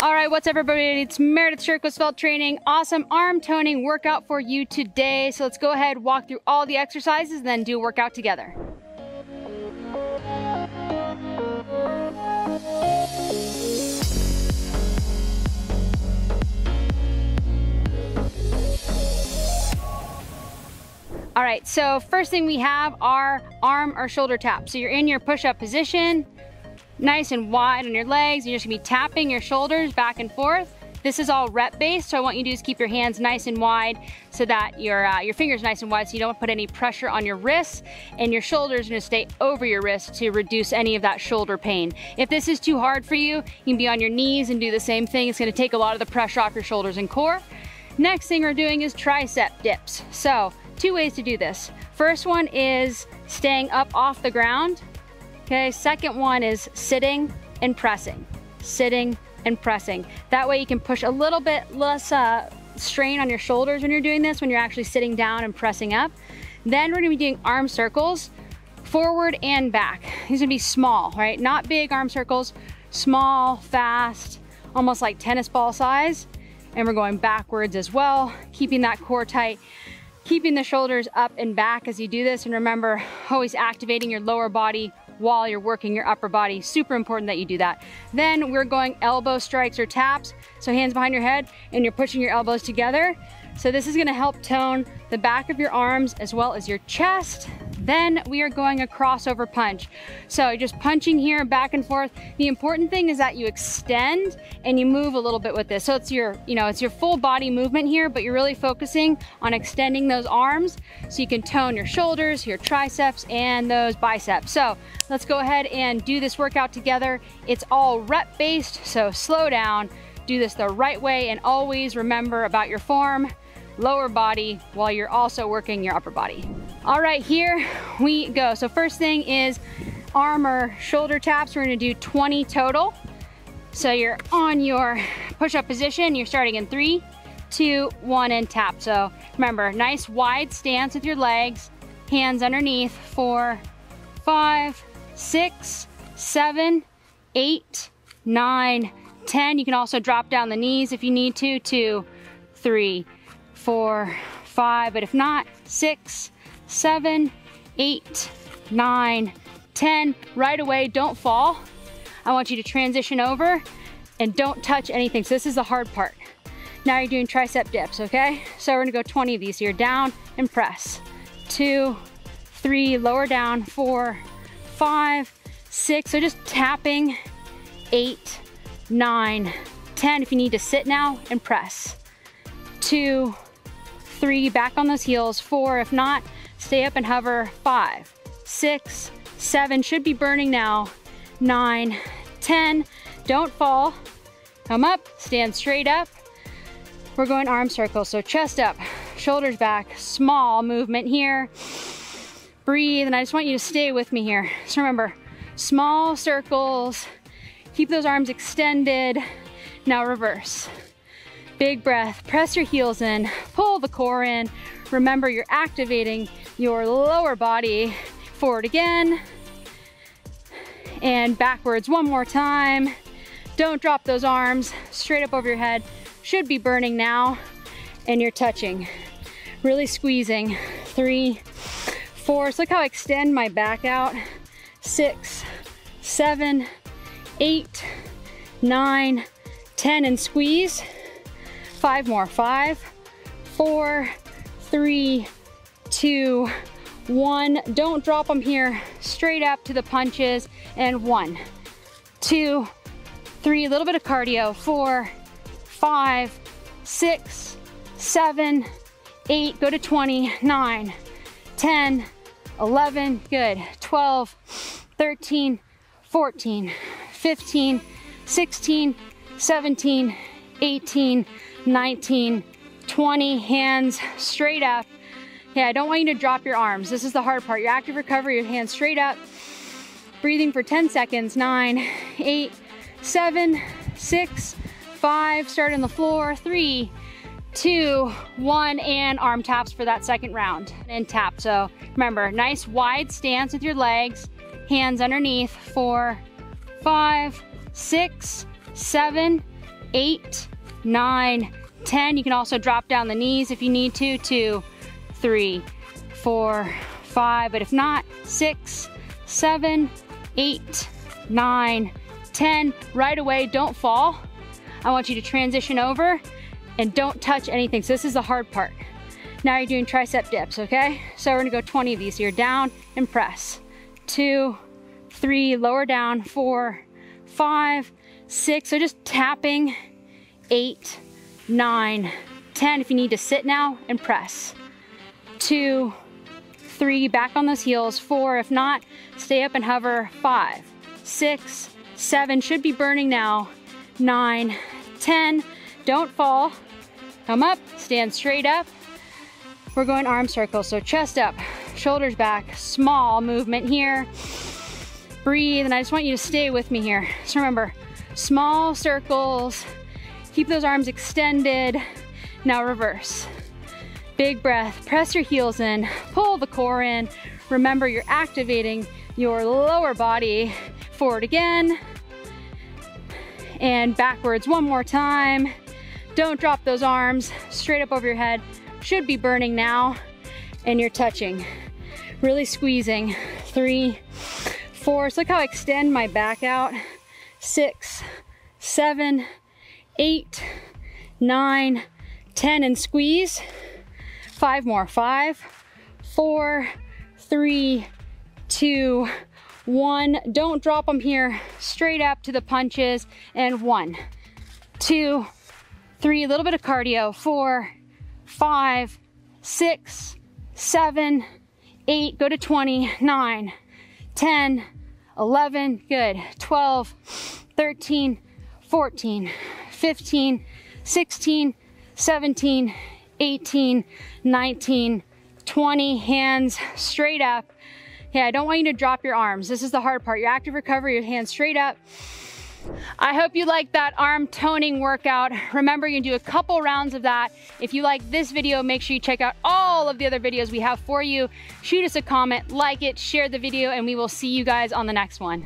All right, what's up everybody? It's Meredith Shirk with Svelte Training. Awesome arm toning workout for you today. So let's go ahead, walk through all the exercises, and then do a workout together. All right, so first thing we have are arm or shoulder taps. So you're in your push-up position, nice and wide on your legs. You're just gonna be tapping your shoulders back and forth. This is all rep based, so what you do is keep your hands nice and wide so that your fingers nice and wide so you don't put any pressure on your wrists, and your shoulders are gonna stay over your wrists to reduce any of that shoulder pain. If this is too hard for you, you can be on your knees and do the same thing. It's gonna take a lot of the pressure off your shoulders and core. Next thing we're doing is tricep dips. So, two ways to do this. First one is staying up off the ground. Okay, second one is sitting and pressing. Sitting and pressing. That way you can push a little bit less strain on your shoulders when you're doing this, when you're actually sitting down and pressing up. Then we're gonna be doing arm circles, forward and back. These are gonna be small, right? Not big arm circles, small, fast, almost like tennis ball size. And we're going backwards as well, keeping that core tight, keeping the shoulders up and back as you do this. And remember, always activating your lower body while you're working your upper body. Super important that you do that. Then we're going elbow strikes or taps. So hands behind your head and you're pushing your elbows together. So this is gonna help tone the back of your arms as well as your chest. Then we are going a crossover punch. So you're just punching here back and forth. The important thing is that you extend and you move a little bit with this. So it's your, it's your full body movement here, but you're really focusing on extending those arms so you can tone your shoulders, your triceps, and those biceps. So let's go ahead and do this workout together. It's all rep based, so slow down, do this the right way, and always remember about your form, lower body, while you're also working your upper body. All right, here we go. So first thing is arm or shoulder taps. We're gonna do 20 total. So you're on your push-up position. You're starting in 3, 2, 1, and tap. So remember, nice wide stance with your legs, hands underneath. 4, 5, 6, 7, 8, 9, 10. You can also drop down the knees if you need to. 2, 3, 4, 5, but if not, 6, 7, 8, 9, 10. Right away, don't fall. I want you to transition over and don't touch anything. So this is the hard part. Now you're doing tricep dips, okay? So we're gonna go 20 of these. So you're down and press. 2, 3, lower down. 4, 5, 6. So just tapping. 8, 9, 10. If you need to sit now and press. 2, 3, back on those heels. 4, if not, stay up and hover. 5, 6, 7, should be burning now. 9, 10, don't fall. Come up, stand straight up. We're going arm circles, so chest up, shoulders back, small movement here. Breathe, and I just want you to stay with me here. So remember, small circles, keep those arms extended. Now reverse. Big breath, press your heels in, pull the core in. Remember, you're activating your lower body. Forward again, and backwards one more time. Don't drop those arms, straight up over your head. Should be burning now, and you're touching. Really squeezing. 3, 4, so look how I extend my back out. 6, 7, 8, 9, 10, and squeeze. 5 more. 5, 4, 3, 2, 1. Don't drop them here. Straight up to the punches. And 1, 2, 3. A little bit of cardio. 4, 5, 6, 7, 8. Go to 20. 9, 10, 11. Good. 12, 13, 14, 15, 16, 17, 18, 19, 20. Hands straight up. Okay, I don't want you to drop your arms. This is the hard part. Your active recovery, your hands straight up. Breathing for 10 seconds. 9, 8, 7, 6, 5. Start on the floor. 3, 2, 1, and arm taps for that second round. And tap. So remember, nice wide stance with your legs, hands underneath. 4, 5, 6, 7, 8, 9, 10. You can also drop down the knees if you need to. 2, 3, 4, 5, but if not, 6, 7, 8, 9, 10. Right away, don't fall. I want you to transition over and don't touch anything. So this is the hard part. Now you're doing tricep dips, okay? So we're gonna go 20 of these. So you're down and press. 2, 3, lower down, 4, 5, 6. So just tapping. 8, 9, 10. If you need to sit now and press. 2, 3, back on those heels. 4, if not, stay up and hover. 5, 6, 7, should be burning now. 9, 10, don't fall. Come up, stand straight up. We're going arm circles, so chest up, shoulders back, small movement here. Breathe, and I just want you to stay with me here. So remember, small circles, keep those arms extended. Now reverse. Big breath, press your heels in, pull the core in. Remember, you're activating your lower body. Forward again, and backwards one more time. Don't drop those arms, straight up over your head. Should be burning now, and you're touching. Really squeezing. 3, 4, so look how I extend my back out. 6, 7, 8, 9, 10, and squeeze. 5 more. 5, 4, 3, 2, 1. Don't drop them here. Straight up to the punches. And 1, 2, 3. A little bit of cardio. 4, 5, 6, 7, 8. Go to 20. 9, 10, 11. Good. 12, 13, 14, 15, 16, 17, 18, 19, 20. Hands straight up. Okay, I don't want you to drop your arms. This is the hard part. Your active recovery, your hands straight up. I hope you like that arm toning workout. Remember, you can do a couple rounds of that. If you like this video, make sure you check out all of the other videos we have for you. Shoot us a comment, like it, share the video, and we will see you guys on the next one.